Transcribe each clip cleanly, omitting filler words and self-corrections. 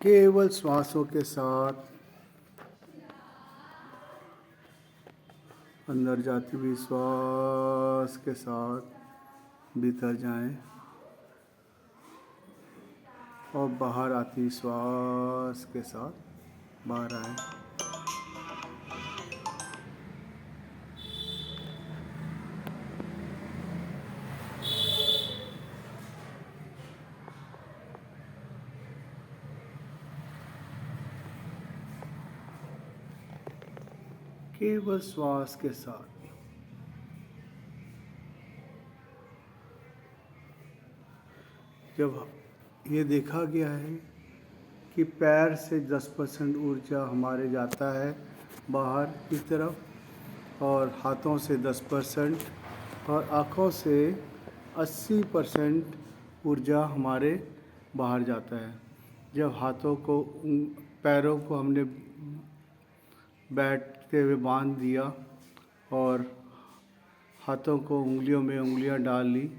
केवल श्वासों के साथ अंदर जाती हुई श्वास के साथ भीतर जाएं और बाहर आती श्वास के साथ बाहर आएं। केवल श्वास के साथ जब ये देखा गया है कि पैर से 10% ऊर्जा हमारे जाता है बाहर की तरफ और हाथों से 10% और आँखों से 80% ऊर्जा हमारे बाहर जाता है। जब हाथों को पैरों को हमने बैठते हुए बांध दिया और हाथों को उंगलियों में उंगलियां डाल ली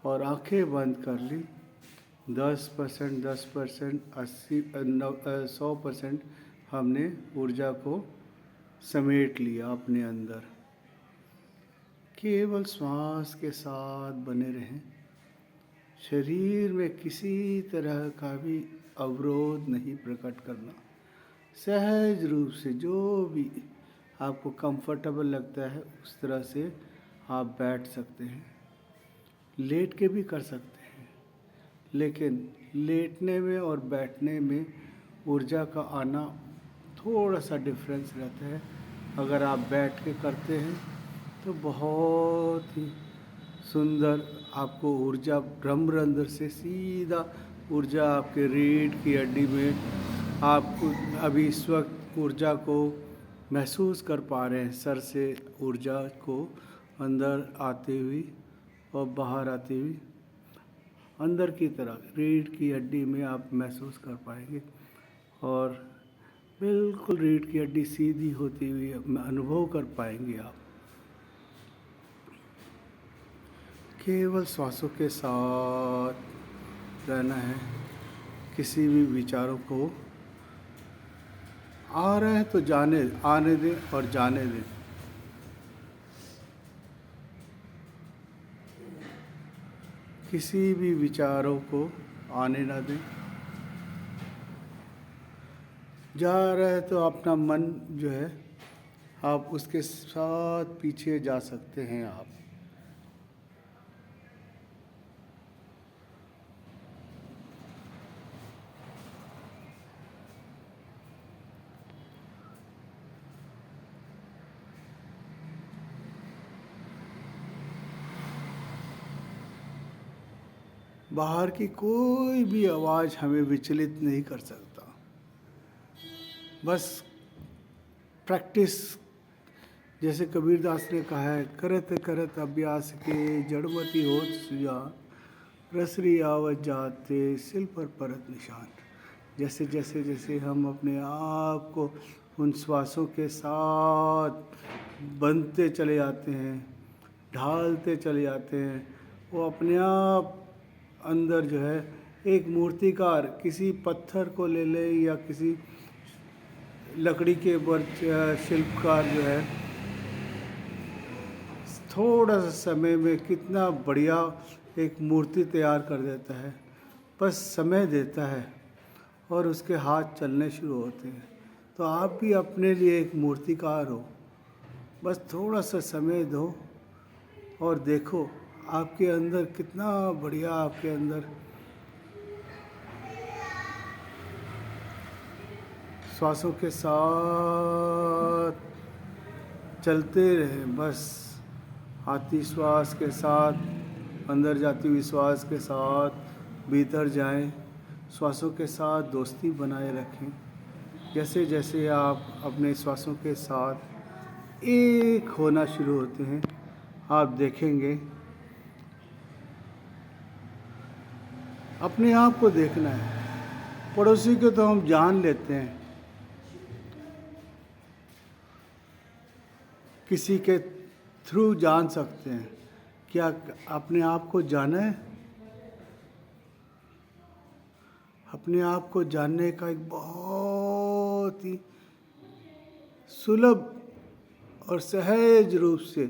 और आंखें बंद कर ली, 10%, 100% हमने ऊर्जा को समेट लिया अपने अंदर। केवल श्वास के साथ बने रहें। शरीर में किसी तरह का भी अवरोध नहीं प्रकट करना। सहज रूप से जो भी आपको कंफर्टेबल लगता है उस तरह से आप बैठ सकते हैं। लेट के भी कर सकते हैं, लेकिन लेटने में और बैठने में ऊर्जा का आना थोड़ा सा डिफरेंस रहता है। अगर आप बैठ के करते हैं तो बहुत ही सुंदर आपको ऊर्जा ब्रह्मरंध्र से सीधा ऊर्जा आपके रीढ़ की हड्डी में, आपको अभी इस वक्त ऊर्जा को महसूस कर पा रहे हैं। सर से ऊर्जा को अंदर आती हुई और बाहर आती हुई अंदर की तरफ रीढ़ की हड्डी में आप महसूस कर पाएंगे और बिल्कुल रीढ़ की हड्डी सीधी होती हुई अनुभव कर पाएंगे आप। केवल श्वासों के साथ रहना है। किसी भी विचारों को आ रहे हैं तो आने दें और जाने दें। किसी भी विचारों को आने ना दें। जा रहा है तो अपना मन जो है आप उसके साथ पीछे जा सकते हैं। आप बाहर की कोई भी आवाज़ हमें विचलित नहीं कर सकता। बस प्रैक्टिस, जैसे कबीरदास ने कहा है, करत करत अभ्यास के जड़मती होत सुजान, रसरी आवत जाते सिल पर परत निशान। जैसे जैसे जैसे हम अपने आप को उन श्वासों के साथ बंधते चले जाते हैं, ढालते चले जाते हैं, वो अपने आप अंदर जो है एक मूर्तिकार किसी पत्थर को ले ले या किसी लकड़ी के शिल्पकार जो है थोड़ा सा समय में कितना बढ़िया एक मूर्ति तैयार कर देता है। बस समय देता है और उसके हाथ चलने शुरू होते हैं। तो आप भी अपने लिए एक मूर्तिकार हो। बस थोड़ा सा समय दो और देखो आपके अंदर कितना बढ़िया, आपके अंदर श्वासों के साथ चलते रहें। बस आती श्वास के साथ अंदर जाती हुई श्वास के साथ भीतर जाएं। श्वासों के साथ दोस्ती बनाए रखें। जैसे जैसे आप अपने श्वासों के साथ एक होना शुरू होते हैं, आप देखेंगे अपने आप को देखना है। पड़ोसी को तो हम जान लेते हैं, किसी के थ्रू जान सकते हैं। क्या अपने आप को जाना है? अपने आप को जानने का एक बहुत ही सुलभ और सहज रूप से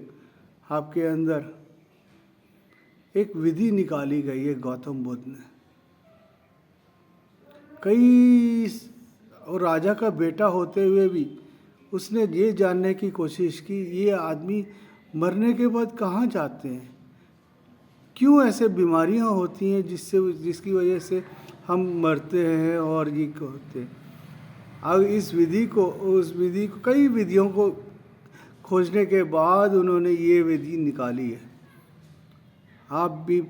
आपके अंदर एक विधि निकाली गई है गौतम बुद्ध ने। कई और राजा का बेटा होते हुए भी उसने ये जानने की कोशिश की ये आदमी मरने के बाद कहाँ जाते हैं, क्यों ऐसे बीमारियां होती हैं जिसकी वजह से हम मरते हैं और ये होते हैं। अब उस विधि को कई विधियों को खोजने के बाद उन्होंने ये विधि निकाली है। आप भी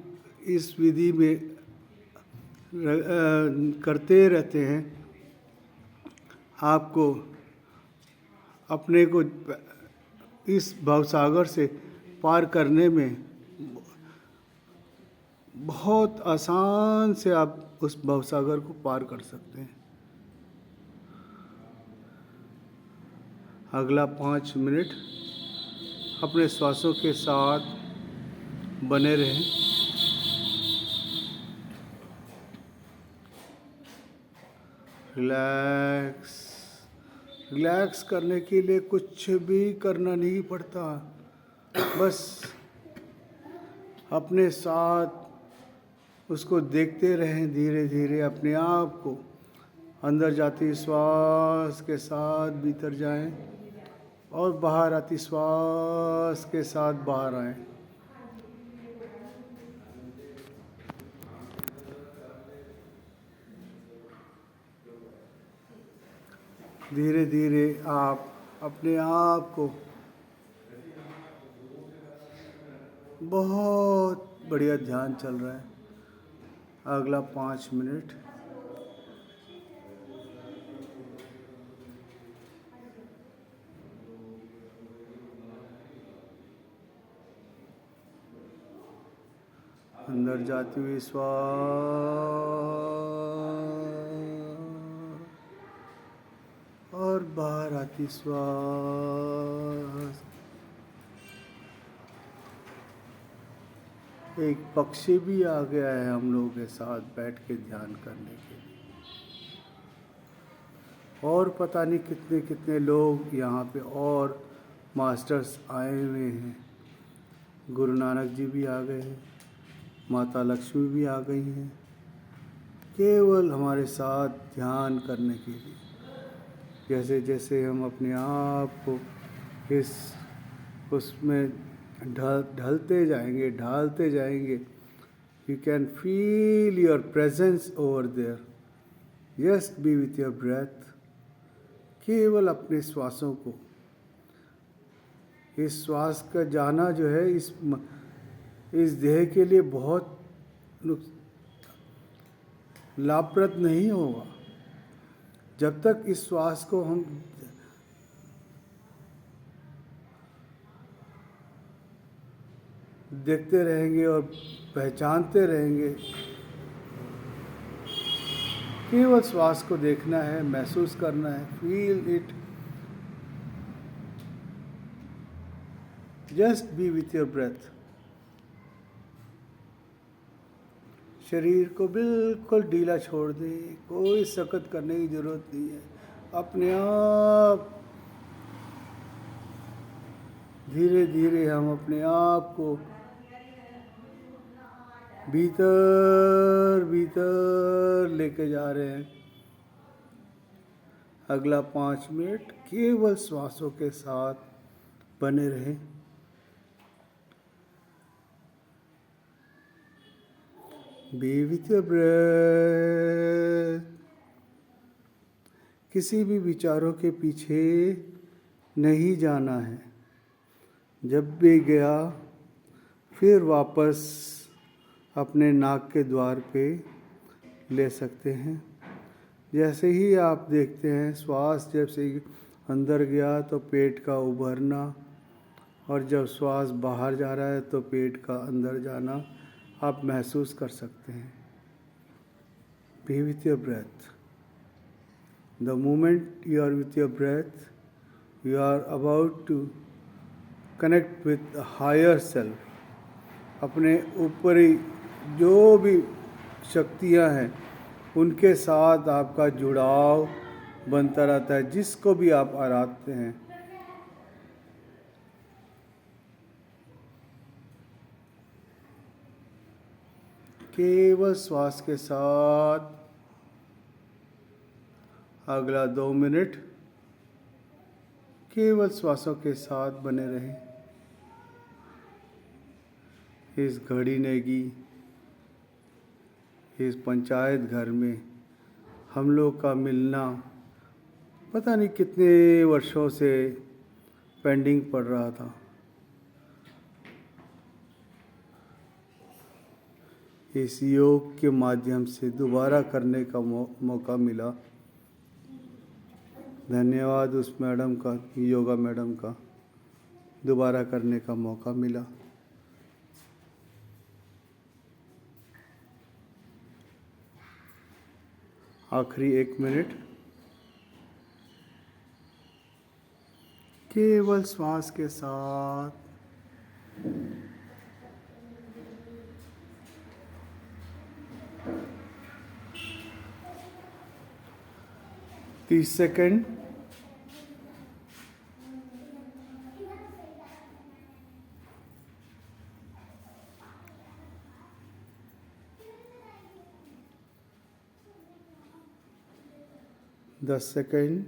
इस विधि में करते रहते हैं, आपको अपने को इस भवसागर से पार करने में बहुत आसान से आप उस भवसागर को पार कर सकते हैं। अगला 5 मिनट अपने श्वासों के साथ बने रहें। रिलैक्स करने के लिए कुछ भी करना नहीं पड़ता, बस अपने साथ उसको देखते रहें। धीरे धीरे अपने आप को अंदर जाती श्वास के साथ भीतर जाएं और बाहर आती श्वास के साथ बाहर आएं। धीरे धीरे आप अपने आप को बहुत बढ़िया ध्यान चल रहा है। अगला 5 मिनट अंदर जाती हुई श्वास और बाहर आती श्वास। एक पक्षी भी आ गया है हम लोगों के साथ बैठ के ध्यान करने के लिए, और पता नहीं कितने कितने लोग यहाँ पे और मास्टर्स आए हुए हैं। गुरु नानक जी भी आ गए हैं, माता लक्ष्मी भी आ गई हैं, केवल हमारे साथ ध्यान करने के लिए। जैसे जैसे हम अपने आप को उसमें ढलते जाएंगे, you can feel your presence over there. Just be with your breath. केवल अपने श्वासों को, इस श्वास का जाना जो है इस देह के लिए बहुत लाभप्रद नहीं होगा जब तक इस श्वास को हम देखते रहेंगे और पहचानते रहेंगे। केवल श्वास को देखना है, महसूस करना है, feel it. Just be with your breath. शरीर को बिल्कुल ढीला छोड़ दें, कोई सकत करने की जरूरत नहीं है। अपने आप धीरे धीरे हम अपने आप को भीतर लेके जा रहे हैं। अगला 5 मिनट केवल श्वासों के साथ बने रहें। Be with your breath. किसी भी विचारों के पीछे नहीं जाना है। जब भी गया फिर वापस अपने नाक के द्वार पे ले सकते हैं। जैसे ही आप देखते हैं श्वास जब से अंदर गया तो पेट का उभरना, और जब श्वास बाहर जा रहा है तो पेट का अंदर जाना आप महसूस कर सकते हैं। Be with your breath. The moment you are with your breath, you are about to connect with higher self. अपने ऊपरी जो भी शक्तियाँ हैं उनके साथ आपका जुड़ाव बनता रहता है, जिसको भी आप आराधते हैं। केवल श्वास के साथ अगला 2 मिनट केवल श्वासों के साथ बने रहें। इस घड़ी नेगी, इस पंचायत घर में हम लोग का मिलना पता नहीं कितने वर्षों से पेंडिंग पड़ रहा था। इस योग के माध्यम से दोबारा करने का मौका मिला। धन्यवाद उस मैडम का, योगा मैडम का, दोबारा करने का मौका मिला। आखिरी 1 मिनट केवल श्वास के साथ 30 सेकंड। दस सेकंड।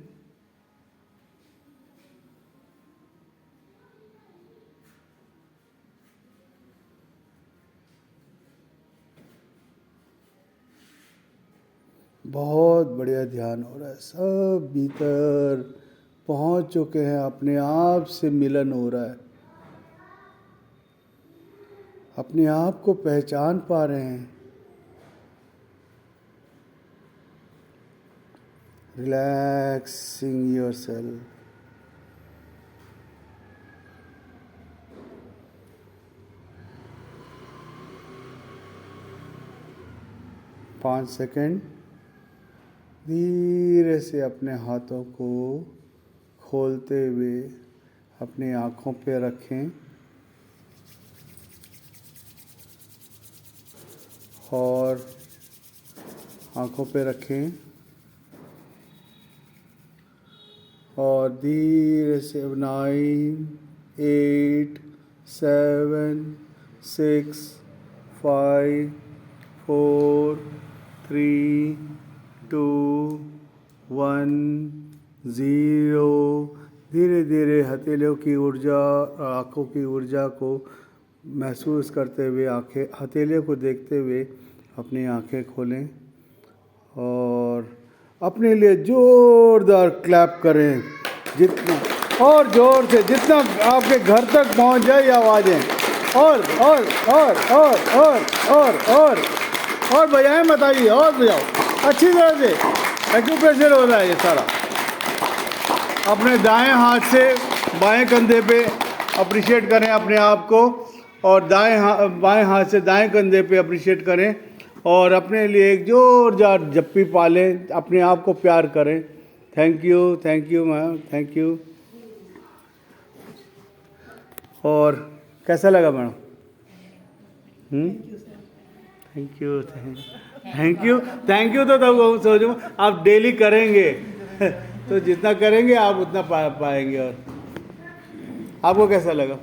बहुत बढ़िया ध्यान हो रहा है, सब भीतर पहुंच चुके हैं, अपने आप से मिलन हो रहा है, अपने आप को पहचान पा रहे हैं। Relaxing yourself. पाँच सेकंड धीरे से अपने हाथों को खोलते हुए अपनी आँखों पे रखें और आँखों पे रखें और धीरे से 9, 8, 7, 6, 5, 4, 3, 2, 1, 0। धीरे धीरे हथेलियों की ऊर्जा, आँखों की ऊर्जा को महसूस करते हुए हथेलियों को देखते हुए अपनी आँखें खोलें और अपने लिए जोरदार क्लैप करें, जितना और जोर से जितना आपके घर तक पहुंच जाए आवाज़ें, और बजाएं, बताइए और बजाओ अच्छी तरह से। एक्यूप्रेशर हो रहा है ये सारा। अपने दाएं हाथ से बाएं कंधे पे अप्रिशिएट करें अपने आप को और बाएं हाथ से दाएं कंधे पे अप्रिशिएट करें और अपने लिए एक जोरदार जप्पी पालें, अपने आप को प्यार करें। Thank you ma'am, thank you. और कैसा लगा मैडम? थैंक यू तो तब सोचो आप डेली करेंगे तो जितना करेंगे आप उतना पाएंगे। और आपको कैसा लगा?